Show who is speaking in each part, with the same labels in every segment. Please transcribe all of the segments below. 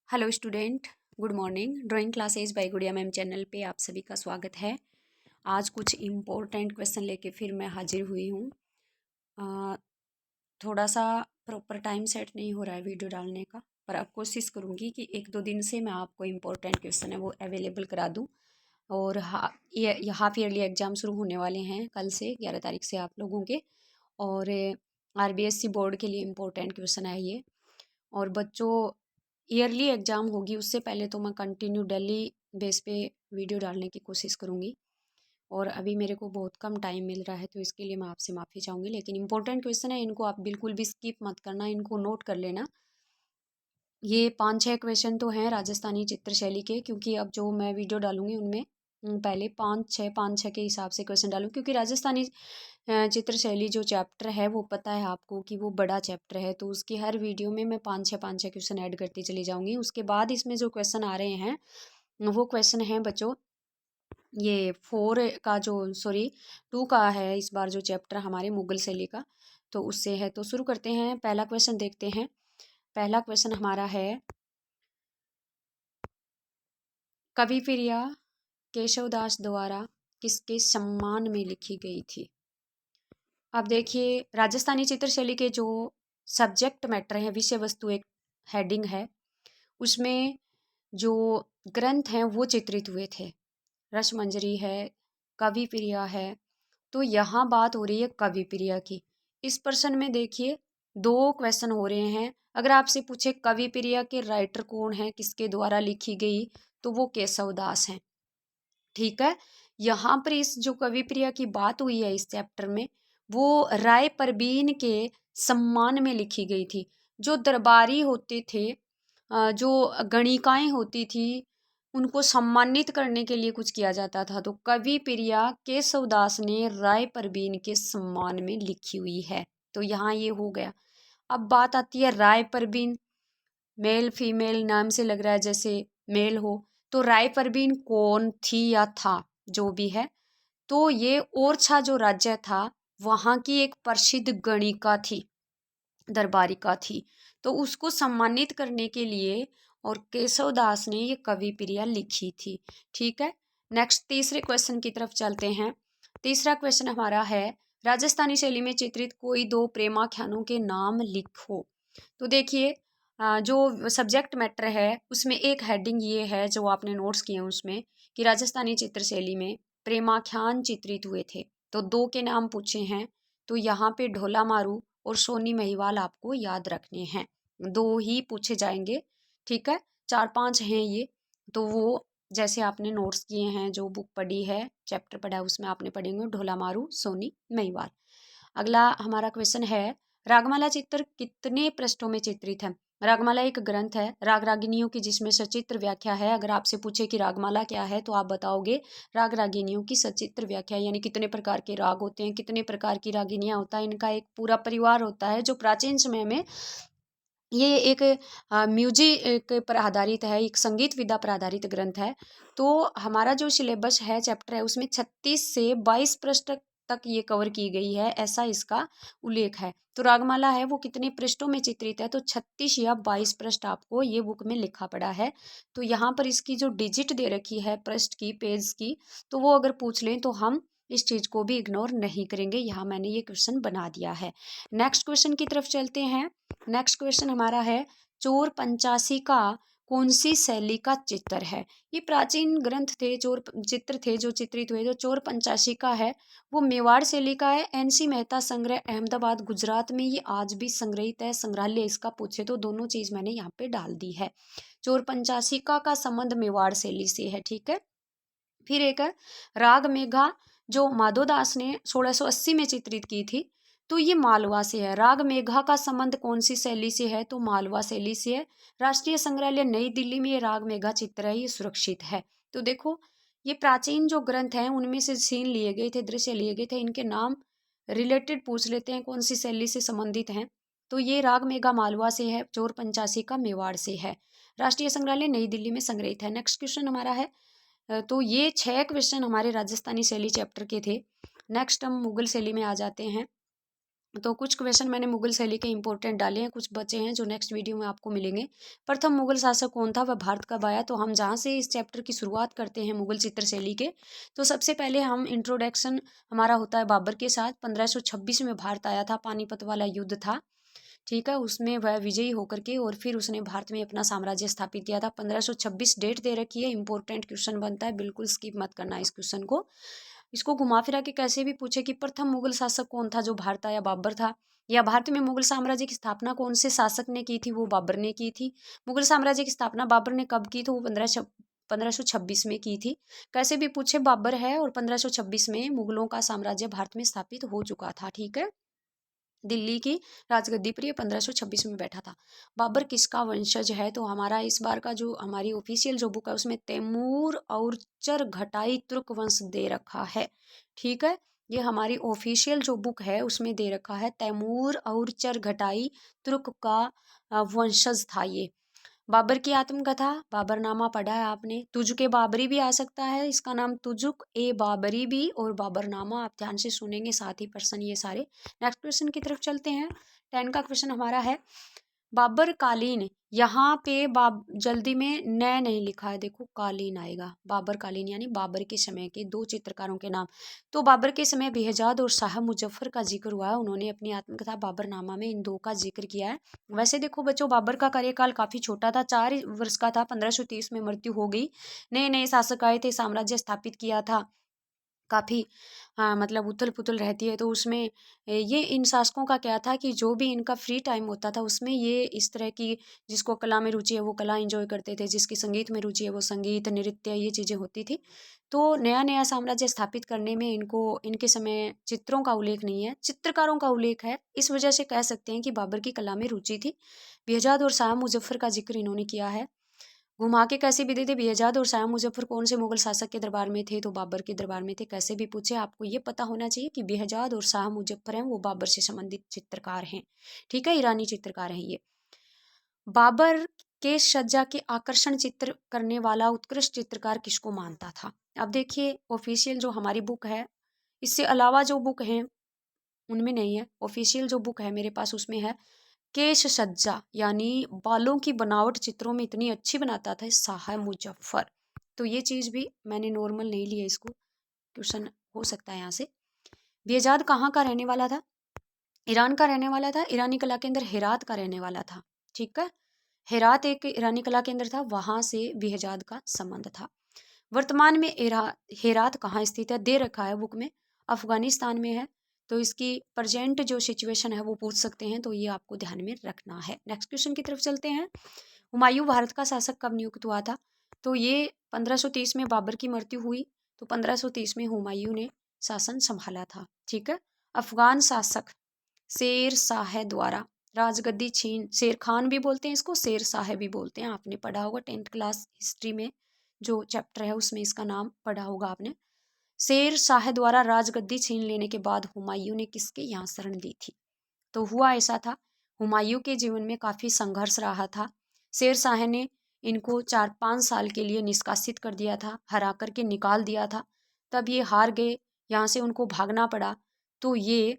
Speaker 1: Hello student, good morning. Drawing classes bye गुड़िया ma'am channel पे आप सभी का स्वागत है। आज कुछ इम्पोर्टेंट क्वेश्चन लेके फिर मैं हाजिर हुई हूँ। थोड़ा सा प्रॉपर टाइम सेट नहीं हो रहा है वीडियो डालने का, पर अब कोशिश करूँगी कि एक दो दिन से मैं आपको इम्पोर्टेंट क्वेश्चन है वो अवेलेबल करा दूँ। और ये हाफ ईयरली एग्ज़ाम शुरू होने वाले हैं कल से 11 तारीख से आप लोगों के। और आरबीएससी बोर्ड के लिए इम्पोर्टेंट क्वेश्चन है ये। और बच्चों, ईयरली एग्ज़ाम होगी उससे पहले तो मैं कंटिन्यू डेली बेस पे वीडियो डालने की कोशिश करूँगी। और अभी मेरे को बहुत कम टाइम मिल रहा है तो इसके लिए मैं आपसे माफ़ी चाहूँगी, लेकिन इंपॉर्टेंट क्वेश्चन है, इनको आप बिल्कुल भी स्किप मत करना, इनको नोट कर लेना। ये 5-6 क्वेश्चन तो हैं राजस्थानी चित्रशैली के, क्योंकि अब जो मैं वीडियो डालूंगी उनमें पहले 5-6 के हिसाब से क्वेश्चन डालूँ, क्योंकि राजस्थानी चित्रशैली जो चैप्टर है वो पता है आपको कि वो बड़ा चैप्टर है, तो उसकी हर वीडियो में मैं 5-6 क्वेश्चन ऐड करती चली जाऊँगी। उसके बाद इसमें जो क्वेश्चन आ रहे हैं वो क्वेश्चन हैं बच्चों, ये 4 का जो सॉरी 2 का है इस बार जो चैप्टर हमारे मुगल शैली का, तो उससे है। तो शुरू करते हैं, पहला क्वेश्चन देखते हैं। पहला क्वेश्चन हमारा है, कवि प्रिया केशवदास द्वारा किसके सम्मान में लिखी गई थी। अब देखिए, राजस्थानी चित्रशैली के जो सब्जेक्ट मैटर है, विषय वस्तु एक हेडिंग है, उसमें जो ग्रंथ हैं वो चित्रित हुए थे। रसमंजरी है, कवि प्रिया है, तो यहाँ बात हो रही है कवि प्रिया की। इस प्रश्न में देखिए 2 क्वेश्चन हो रहे हैं। अगर आपसे पूछे कवि प्रिया के राइटर कौन है, किसके द्वारा लिखी गई, तो वो केशवदास हैं। ठीक है, यहाँ पर इस जो कवि प्रिया की बात हुई है इस चैप्टर में, वो राय परवीन के सम्मान में लिखी गई थी। जो दरबारी होते थे, जो गणिकाएं होती थी, उनको सम्मानित करने के लिए कुछ किया जाता था, तो कवि प्रिया केशवदास ने राय परवीन के सम्मान में लिखी हुई है। तो यहाँ ये हो गया। अब बात आती है राय परवीन, मेल फीमेल नाम से लग रहा है जैसे मेल हो, तो राय परवीन कौन थी या था, जो भी है, तो ये ओरछा जो राज्य था वहाँ की एक प्रसिद्ध गणिका थी, दरबारिका थी। तो उसको सम्मानित करने के लिए और केशवदास ने ये कवि प्रिया लिखी थी। ठीक है, नेक्स्ट तीसरे क्वेश्चन की तरफ चलते हैं। तीसरा क्वेश्चन हमारा है, राजस्थानी शैली में चित्रित कोई 2 प्रेमाख्यानों के नाम लिखो। तो देखिए, जो सब्जेक्ट मैटर है उसमें एक हेडिंग ये है जो आपने नोट्स किए हैं उसमें, कि राजस्थानी चित्रशैली में प्रेमाख्यान चित्रित हुए थे, तो 2 के नाम पूछे हैं। तो यहाँ पे ढोला मारू और सोनी महिवाल आपको याद रखने हैं, 2 ही पूछे जाएंगे। ठीक है, 4-5 हैं ये, तो वो जैसे आपने नोट्स किए हैं, जो बुक पढ़ी है, चैप्टर पढ़ा है, उसमें आपने पढ़ेंगे ढोला मारू सोनी महिवाल। अगला हमारा क्वेश्चन है, रागमाला चित्र कितने पृष्ठों में चित्रित है। रागमाला एक ग्रंथ है राग रागिनियों की, जिसमें सचित्र व्याख्या है। अगर आपसे पूछे कि रागमाला क्या है, तो आप बताओगे राग रागिनियों की सचित्र व्याख्या, यानी कितने प्रकार के राग होते हैं, कितने प्रकार की रागिनियां होता है, इनका एक पूरा परिवार होता है, जो प्राचीन समय में ये एक म्यूजिक पर आधारित है, एक संगीत विधा पर आधारित ग्रंथ है। तो हमारा जो सिलेबस है, चैप्टर है, उसमें 36 से 22 पृष्ठ तक ये कवर की गई है, ऐसा इसका उल्लेख है। तो रागमाला है वो कितने पृष्ठों में चित्रित है, तो 36 या 22 पृष्ठ आपको ये बुक में लिखा पड़ा है। तो यहाँ पर इसकी जो डिजिट दे रखी है पृष्ठ की, पेज की, तो वो अगर पूछ लें तो हम इस चीज़ को भी इग्नोर नहीं करेंगे। यहाँ मैंने ये क्वेश्चन बना दिया है। नेक्स्ट क्वेश्चन की तरफ चलते हैं। नेक्स्ट क्वेश्चन हमारा है, चोर पंचासी का कौन सी शैली का चित्र है। ये प्राचीन ग्रंथ थे, चोर चित्र थे जो चित्रित हुए। जो चोर पंचासी का है वो मेवाड़ शैली का है। एनसी मेहता संग्रह, अहमदाबाद गुजरात में ये आज भी संग्रहित है। संग्रहालय इसका पूछे तो दोनों चीज मैंने यहाँ पे डाल दी है। चोर पंचासी का संबंध मेवाड़ शैली से है। ठीक है, फिर एक है राग मेघा, जो माधोदास ने 1680 में चित्रित की थी, तो ये मालवा से है। राग मेघा का संबंध कौन सी शैली से है, तो मालवा शैली से है। राष्ट्रीय संग्रहालय नई दिल्ली में ये राग मेघा चित्र है, ये सुरक्षित है। तो देखो, ये प्राचीन जो ग्रंथ हैं उनमें से सीन लिए गए थे, दृश्य लिए गए थे, इनके नाम रिलेटेड पूछ लेते हैं, कौन सी शैली से संबंधित हैं। तो ये राग मेघा मालवा से है, चोर पंचासी का मेवाड़ से है। राष्ट्रीय संग्रहालय नई दिल्ली में संग्रहित है। नेक्स्ट क्वेश्चन हमारा है, तो ये 6 क्वेश्चन हमारे राजस्थानी शैली चैप्टर के थे। नेक्स्ट हम मुगल शैली में आ जाते हैं। तो कुछ क्वेश्चन मैंने मुगल शैली के इंपॉर्टेंट डाले हैं, कुछ बचे हैं जो नेक्स्ट वीडियो में आपको मिलेंगे। प्रथम मुगल शासक कौन था, वह भारत कब आया? तो हम जहाँ से इस चैप्टर की शुरुआत करते हैं मुगल चित्र शैली के, तो सबसे पहले हम इंट्रोडक्शन हमारा होता है बाबर के साथ। 1526 में भारत आया था, पानीपत वाला युद्ध था, ठीक है, उसमें वह विजयी होकर के और फिर उसने भारत में अपना साम्राज्य स्थापित किया था। 1526 डेट दे रखी है, इंपॉर्टेंट क्वेश्चन बनता है, बिल्कुल स्किप मत करना इस क्वेश्चन को। इसको घुमा फिरा के कैसे भी पूछे कि प्रथम मुगल शासक कौन था जो भारत आया, बाबर था। या भारत में मुगल साम्राज्य की स्थापना कौन से शासक ने की थी, वो बाबर ने की थी। मुगल साम्राज्य की स्थापना बाबर ने कब की, तो वो 1526 में की थी। कैसे भी पूछे बाबर है, और 1526 में मुगलों का साम्राज्य भारत में स्थापित हो चुका था, ठीक है। दिल्ली की राजगद्दी पर ये 1526 में बैठा था। बाबर किसका वंशज है, तो हमारा इस बार का जो हमारी ऑफिशियल जो बुक है उसमें तैमूर और चरघटाई तुर्क वंश दे रखा है, ठीक है। ये हमारी ऑफिशियल जो बुक है उसमें दे रखा है तैमूर और चरघटाई तुर्क का वंशज था ये। बाबर की आत्मकथा, बाबरनामा पढ़ा है आपने। तुजुक-ए बाबरी भी आ सकता है, इसका नाम तुजुक-ए बाबरी भी और बाबरनामा, आप ध्यान से सुनेंगे साथ ही पर्सन ये सारे। नेक्स्ट क्वेश्चन की तरफ चलते हैं। 10 का क्वेश्चन हमारा है बाबर कालीन। यहाँ पे जल्दी में न नहीं लिखा है, देखो कालीन आएगा। बाबर कालीन यानी बाबर के समय के दो चित्रकारों के नाम। तो बाबर के समय बेहजाद और शाह मुजफ्फर का जिक्र हुआ है, उन्होंने अपनी आत्मकथा बाबरनामा में इन दो का जिक्र किया है। वैसे देखो बच्चों, बाबर का कार्यकाल काफी छोटा था, 4 वर्ष का था। 1530 में मृत्यु हो गई। नए नए शासक आए थे, साम्राज्य स्थापित किया था, काफ़ी हाँ, मतलब उथल-पुथल रहती है, तो उसमें ये इन शासकों का क्या था कि जो भी इनका फ्री टाइम होता था उसमें ये इस तरह की, जिसको कला में रुचि है वो कला एंजॉय करते थे, जिसकी संगीत में रुचि है वो संगीत, नृत्य, ये चीज़ें होती थी। तो नया-नया साम्राज्य स्थापित करने में इनको इनके समय चित्रों का उल्लेख नहीं है, चित्रकारों का उल्लेख है। इस वजह से कह सकते हैं कि बाबर की कला में रुचि थी। बेहजाद और शाह मुज़फ़्फ़र का ज़िक्र इन्होंने किया है। घुमा के कैसे भी देते, बेहजाद और शाह मुजफ्फर कौन से मुगल शासक के दरबार में थे, तो बाबर के दरबार में थे। कैसे भी पूछे आपको ये पता होना चाहिए कि बेहजाद और शाह मुजफ्फर हैं वो बाबर से संबंधित चित्रकार हैं, ठीक है, ईरानी चित्रकार हैं ये। बाबर के सज्जा के आकर्षण चित्र करने वाला उत्कृष्ट चित्रकार किसको मानता था? अब देखिए ऑफिशियल जो हमारी बुक है, इससे अलावा जो बुक है उनमें नहीं है। ऑफिशियल जो बुक है मेरे पास उसमें है केश सज्जा, यानी बालों की बनावट चित्रों में इतनी अच्छी बनाता था शाह मुजफ्फर। तो ये चीज़ भी मैंने नॉर्मल नहीं लिया, इसको क्वेश्चन हो सकता है यहाँ से। बेहजाद कहाँ का रहने वाला था? ईरान का रहने वाला था। ईरानी कला के अंदर हेरात का रहने वाला था, ठीक है। हेरात एक ईरानी कला केंद्र था, वहां से बेहजाद का संबंध था। वर्तमान में हेरात कहाँ स्थित है, दे रखा है बुक में, अफगानिस्तान में है। तो इसकी प्रजेंट जो सिचुएशन है वो पूछ सकते हैं, तो ये आपको ध्यान में रखना है। नेक्स्ट क्वेश्चन की तरफ चलते हैं। हुमायूं भारत का शासक कब नियुक्त हुआ था? तो ये 1530 में बाबर की मृत्यु हुई, तो 1530 में हुमायूं ने शासन संभाला था, ठीक है। अफगान शासक शेर शाह द्वारा राजगद्दी छीन, शेर खान भी बोलते हैं इसको, शेर शाह भी बोलते हैं, आपने पढ़ा होगा 10th क्लास हिस्ट्री में जो चैप्टर है उसमें इसका नाम पढ़ा होगा आपने। शेर शाह द्वारा राजगद्दी छीन लेने के बाद हुमायूं ने किसके यहाँ शरण ली थी? तो हुआ ऐसा था, हुमायूं के जीवन में काफ़ी संघर्ष रहा था। शेर शाह ने इनको 4-5 साल के लिए निष्कासित कर दिया था, हरा करके निकाल दिया था। तब ये हार गए, यहाँ से उनको भागना पड़ा। तो ये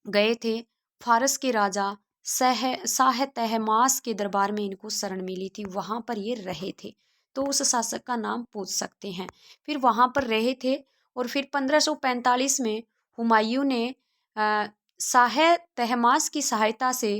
Speaker 1: गए थे फारस के राजा शाह तहमास के दरबार में, इनको शरण मिली थी, वहाँ पर ये रहे थे। तो उस शासक का नाम पूछ सकते हैं। फिर वहाँ पर रहे थे और फिर 1545 में हुमायूं ने शाह तहमास की सहायता से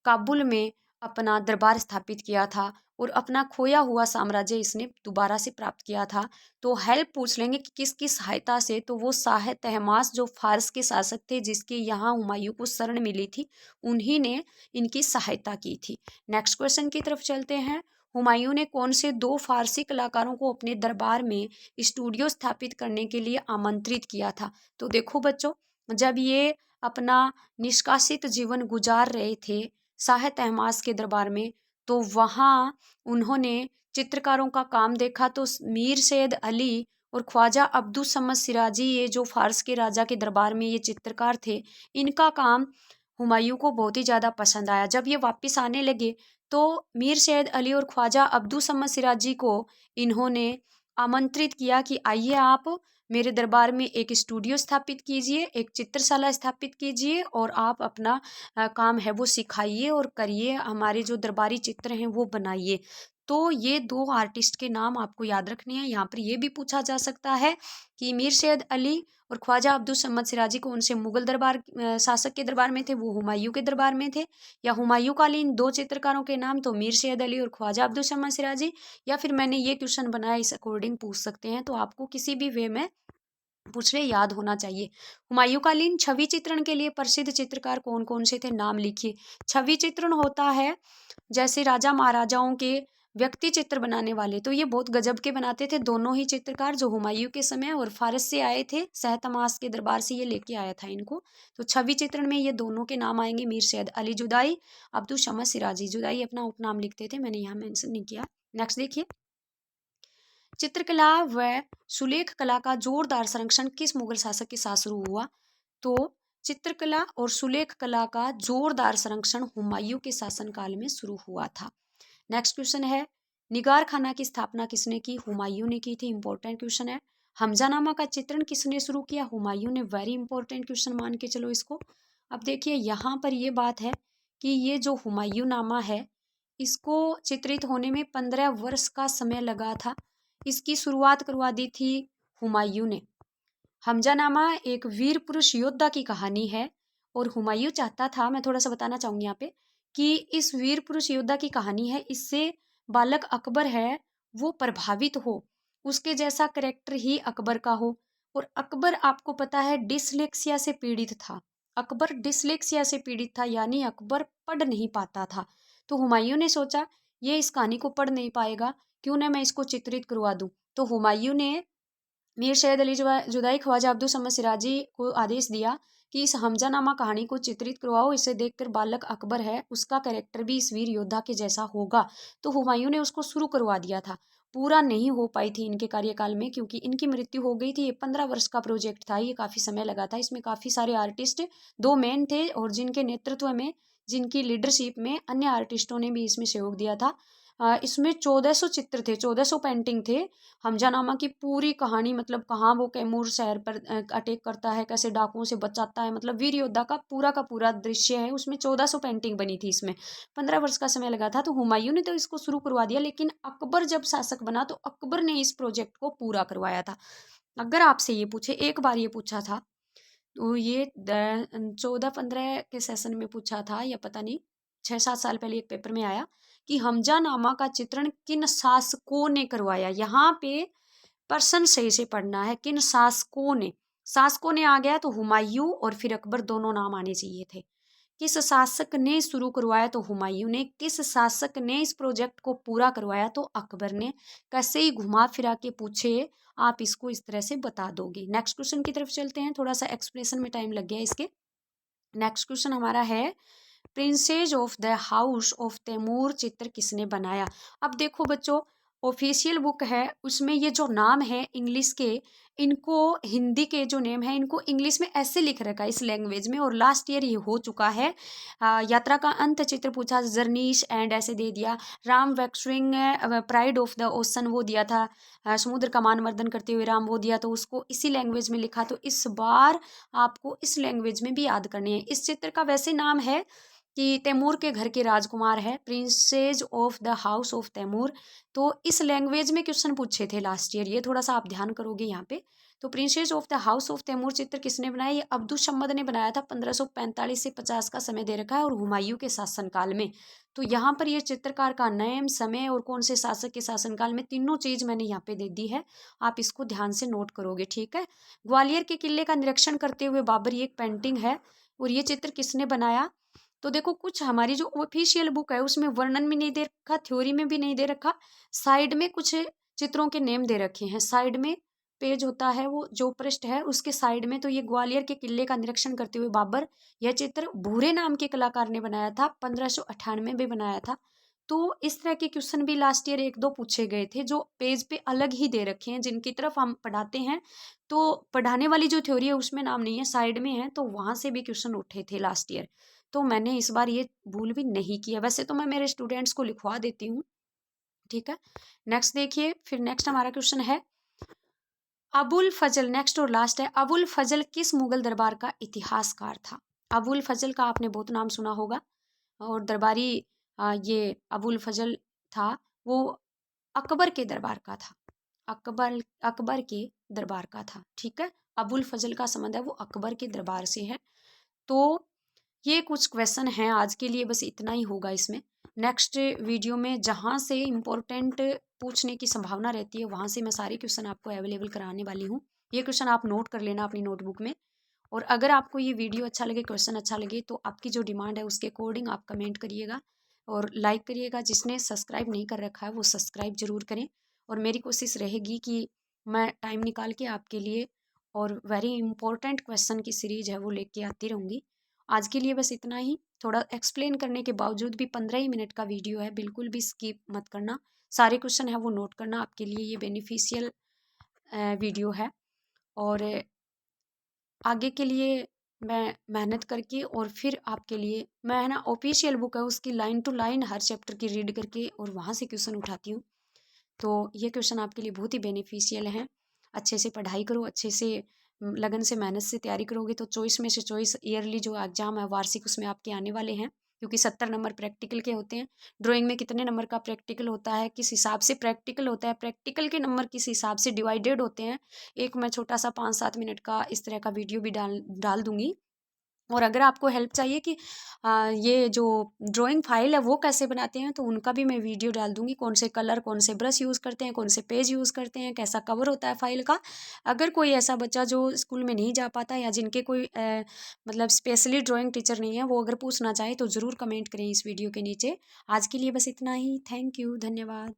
Speaker 1: काबुल में अपना दरबार स्थापित किया था और अपना खोया हुआ साम्राज्य इसने दोबारा से प्राप्त किया था। तो हेल्प पूछ लेंगे कि किसकी सहायता से, तो वो शाह तहमास जो फारस के शासक थे जिसके यहाँ हुमायूं को शरण मिली थी, उन्हीं ने इनकी सहायता की थी। नेक्स्ट क्वेश्चन की तरफ चलते हैं। हुमायूं ने कौन से 2 फारसी कलाकारों को अपने दरबार में स्टूडियो स्थापित करने के लिए आमंत्रित किया था? तो देखो बच्चों, जब ये अपना निष्कासित जीवन गुजार रहे थे शाह तहमास के दरबार में, तो वहाँ उन्होंने चित्रकारों का काम देखा। तो मीर सैयद अली और ख्वाजा अब्दुल समद सिराजी, ये जो फारस के राजा के दरबार में ये चित्रकार थे, इनका काम हुमायूं को बहुत ही ज़्यादा पसंद आया। जब ये वापस आने लगे तो मीर सैयद अली और ख्वाजा अब्दुल समद सिराजी को इन्होंने आमंत्रित किया कि आइए आप मेरे दरबार में एक स्टूडियो स्थापित कीजिए, एक चित्रशाला स्थापित कीजिए और आप अपना काम है वो सिखाइए और करिए, हमारे जो दरबारी चित्र हैं वो बनाइए। तो ये 2 आर्टिस्ट के नाम आपको याद रखने हैं। यहाँ पर ये भी पूछा जा सकता है कि मीर सैयद अली और ख्वाजा अब्दुल समद सिराजी कौन से मुगल दरबार शासक के दरबार में थे, वो हुमायूं के दरबार में थे, या हुमायूं कालीन 2 चित्रकारों के नाम तो मीर सैयद अली और ख्वाजा अब्दुल समद सिराजी, या फिर मैंने ये क्वेश्चन बनाया इस अकॉर्डिंग पूछ सकते हैं। तो आपको किसी भी वे में पूछ रहे याद होना चाहिए। हुमायूं कालीन छवि चित्रण के लिए प्रसिद्ध चित्रकार कौन कौन से थे, नाम लिखिए। छवि चित्रण होता है जैसे राजा महाराजाओं के व्यक्ति चित्र बनाने वाले, तो ये बहुत गजब के बनाते थे दोनों ही चित्रकार, जो हुमायूं के समय और फारस से आए थे, सहतमास के दरबार से ये लेके आया था इनको। तो छवि चित्रण में ये दोनों के नाम आएंगे, मीर सैयद अली जुदाई, अब्दुल समद सिराजी। जुदाई अपना उपनाम लिखते थे, मैंने यहाँ मेंशन नहीं किया। नेक्स्ट देखिए, चित्रकला व सुलेख कला का जोरदार संरक्षण किस मुगल शासक के साथ शुरू हुआ, तो चित्रकला और सुलेख कला का जोरदार संरक्षण हुमायूं के शासनकाल में शुरू हुआ था। नेक्स्ट क्वेश्चन है, निगार खाना की स्थापना किसने की, हुमायूं ने की थी, इंपॉर्टेंट क्वेश्चन है। हमजानामा का चित्रण किसने शुरू किया, हुमायूं ने, वेरी इंपॉर्टेंट क्वेश्चन मान के चलो इसको। अब देखिए यहाँ पर ये बात है कि ये जो हुमायूं नामा है इसको चित्रित होने में 15 वर्ष का समय लगा था। इसकी शुरुआत करवा दी थी हुमायूं ने। हमजानामा एक वीर पुरुष योद्धा की कहानी है और हुमायूं चाहता था, मैं थोड़ा सा बताना चाहूंगी यहाँ पे, कि इस वीर पुरुष योद्धा की कहानी है, इससे बालक अकबर है वो प्रभावित हो, उसके जैसा करेक्टर ही अकबर का हो। और अकबर आपको पता है डिसलेक्सिया से पीड़ित था, अकबर डिसलेक्सिया से पीड़ित था, यानी अकबर पढ़ नहीं पाता था। तो हुमायूं ने सोचा ये इस कहानी को पढ़ नहीं पाएगा, क्यों ना मैं इसको चित्रित करवा दूं। तो हुमायूं ने मीर सैयद अली जुदाई ख्वाजा अब्दुल समद सिराजी को आदेश दिया कि इस हमजानामा कहानी को चित्रित करवाओ, इसे देखकर बालक अकबर है उसका कैरेक्टर भी इस वीर योद्धा के जैसा होगा। तो हुमायूं ने उसको शुरू करवा दिया था, पूरा नहीं हो पाई थी इनके कार्यकाल में क्योंकि इनकी मृत्यु हो गई थी। ये 15 वर्ष का प्रोजेक्ट था, ये काफ़ी समय लगा था, इसमें काफ़ी सारे आर्टिस्ट, 2 मेन थे और जिनके नेतृत्व में, जिनकी लीडरशिप में अन्य आर्टिस्टों ने भी इसमें सहयोग दिया था। इसमें 1400 चित्र थे, 1400 पेंटिंग थे। हमजानामा की पूरी कहानी, मतलब कहाँ वो कैमूर शहर पर अटैक करता है, कैसे डाकुओं से बचाता है, मतलब वीर योद्धा का पूरा दृश्य है उसमें। 1400 पेंटिंग बनी थी इसमें, 15 वर्ष का समय लगा था। तो हुमायूं ने तो इसको शुरू करवा दिया, लेकिन अकबर जब शासक बना तो अकबर ने इस प्रोजेक्ट को पूरा करवाया था। अगर आपसे ये पूछे, एक बार ये पूछा था, तो ये 14-15 के सेशन में पूछा था या पता नहीं 6-7 साल पहले एक पेपर में आया कि हमजानामा का चित्रण किन शासकों ने करवाया। यहाँ पे पर्सन सही से पढ़ना है, किन शासकों ने। शासकों ने आ गया तो हुमायूं और फिर अकबर दोनों नाम आने चाहिए थे। किस शासक ने शुरू करवाया तो हुमायूं ने, किस शासक ने इस प्रोजेक्ट को पूरा करवाया तो अकबर ने। कैसे ही घुमा फिरा के पूछे आप इसको इस तरह से बता दोगे। नेक्स्ट क्वेश्चन की तरफ चलते हैं, थोड़ा सा एक्सप्लेनेशन में टाइम लग गया इसके। नेक्स्ट क्वेश्चन हमारा है, princess of the house of Taimur चित्र किसने बनाया। अब देखो बच्चों, ऑफिशियल बुक है उसमें ये जो नाम है इंग्लिश के, इनको हिंदी के जो नेम है इनको इंग्लिश में ऐसे लिख रखा है इस लैंग्वेज में, और लास्ट ईयर ये हो चुका है। यात्रा का अंत चित्र पूछा, जर्नीश एंड ऐसे दे दिया। Ram waxwing pride of the ocean वो दिया था, समुद्र का मानवर्धन करते हुए राम वो दिया, तो उसको इसी लैंग्वेज में लिखा। तो इस बार आपको इस लैंग्वेज में भी याद करनी है। इस चित्र का वैसे नाम है कि तैमूर के घर के राजकुमार है, princess of the house of Taimur. तो इस लैंग्वेज में क्वेश्चन पूछे थे लास्ट ईयर, ये थोड़ा सा आप ध्यान करोगे यहाँ पे। तो princess of the house of Taimur चित्र किसने बनाया, ये अब्दुल समद ने बनाया था। 1545 से 50 का समय दे रखा है और हुमायूं के शासनकाल में। तो यहाँ पर ये चित्रकार का नाम, समय और कौन से शासक के शासनकाल में, तीनों चीज मैंने यहाँ पे दे दी है, आप इसको ध्यान से नोट करोगे, ठीक है। ग्वालियर के किले का निरीक्षण करते हुए बाबर, ये एक पेंटिंग है और ये चित्र किसने बनाया। तो देखो कुछ हमारी जो ऑफिशियल बुक है उसमें वर्णन भी नहीं दे रखा, थ्योरी में भी नहीं दे रखा, साइड में कुछ चित्रों के नेम दे रखे हैं। साइड में पेज होता है वो जो पृष्ठ है उसके साइड में, तो ये ग्वालियर के किले का निरीक्षण करते हुए बाबर, यह चित्र भूरे नाम के कलाकार ने बनाया था, 1598 में बनाया था। तो इस तरह के क्वेश्चन भी लास्ट ईयर 1-2 पूछे गए थे जो पेज पे अलग ही दे रखे हैं, जिनकी तरफ हम पढ़ाते हैं तो पढ़ाने वाली जो थ्योरी है उसमें नाम नहीं है, साइड में है, तो वहां से भी क्वेश्चन उठे थे लास्ट ईयर। तो मैंने इस बार ये भूल भी नहीं किया, वैसे तो मैं मेरे स्टूडेंट्स को लिखवा देती हूँ, ठीक है। नेक्स्ट देखिए, फिर नेक्स्ट हमारा क्वेश्चन है, अबुल फजल, नेक्स्ट और लास्ट है, अबुल फजल किस मुगल दरबार का इतिहासकार था? अबुल फजल का आपने बहुत नाम सुना होगा, और दरबारी ये अबुल फजल था, वो अकबर के दरबार का था। अकबर अकबर के दरबार का था, ठीक है। अबुल फजल का संबंध है वो अकबर के दरबार से है। तो ये कुछ क्वेश्चन हैं आज के लिए, बस इतना ही होगा इसमें। नेक्स्ट वीडियो में जहाँ से इम्पोर्टेंट पूछने की संभावना रहती है वहाँ से मैं सारे क्वेश्चन आपको अवेलेबल कराने वाली हूँ। ये क्वेश्चन आप नोट कर लेना अपनी नोटबुक में। और अगर आपको ये वीडियो अच्छा लगे, क्वेश्चन अच्छा लगे, तो आपकी जो डिमांड है उसके अकॉर्डिंग आप कमेंट करिएगा और लाइक करिएगा। जिसने सब्सक्राइब नहीं कर रखा है वो सब्सक्राइब जरूर करें। और मेरी कोशिश रहेगी कि मैं टाइम निकाल के आपके लिए और वेरी इंपॉर्टेंट क्वेश्चन की सीरीज है वो लेके आती रहूँगी। आज के लिए बस इतना ही। थोड़ा एक्सप्लेन करने के बावजूद भी 15 ही मिनट का वीडियो है, बिल्कुल भी स्किप मत करना। सारे क्वेश्चन है वो नोट करना, आपके लिए ये बेनिफिशियल वीडियो है। और आगे के लिए मैं मेहनत करके और फिर आपके लिए मैं, है ना, ऑफिशियल बुक है उसकी लाइन टू लाइन हर चैप्टर की रीड करके और वहाँ से क्वेश्चन उठाती हूँ। तो ये क्वेश्चन आपके लिए बहुत ही बेनिफिशियल हैं। अच्छे से पढ़ाई करो, अच्छे से लगन से मेहनत से तैयारी करोगे तो चॉइस में से चॉइस ईयरली जो एग्जाम है वार्षिक उसमें आपके आने वाले हैं। क्योंकि 70 नंबर प्रैक्टिकल के होते हैं। ड्राइंग में कितने नंबर का प्रैक्टिकल होता है, किस हिसाब से प्रैक्टिकल होता है, प्रैक्टिकल के नंबर किस हिसाब से डिवाइडेड होते हैं, एक मैं छोटा सा 5-7 मिनट का इस तरह का वीडियो भी डाल डाल दूंगी। और अगर आपको हेल्प चाहिए कि ये जो ड्राइंग फाइल है वो कैसे बनाते हैं, तो उनका भी मैं वीडियो डाल दूंगी। कौन से कलर, कौन से ब्रश यूज़ करते हैं, कौन से पेज यूज़ करते हैं, कैसा कवर होता है फाइल का। अगर कोई ऐसा बच्चा जो स्कूल में नहीं जा पाता या जिनके कोई मतलब स्पेशली ड्राइंग टीचर नहीं है, वो अगर पूछना चाहे तो ज़रूर कमेंट करें इस वीडियो के नीचे। आज के लिए बस इतना ही। थैंक यू, धन्यवाद।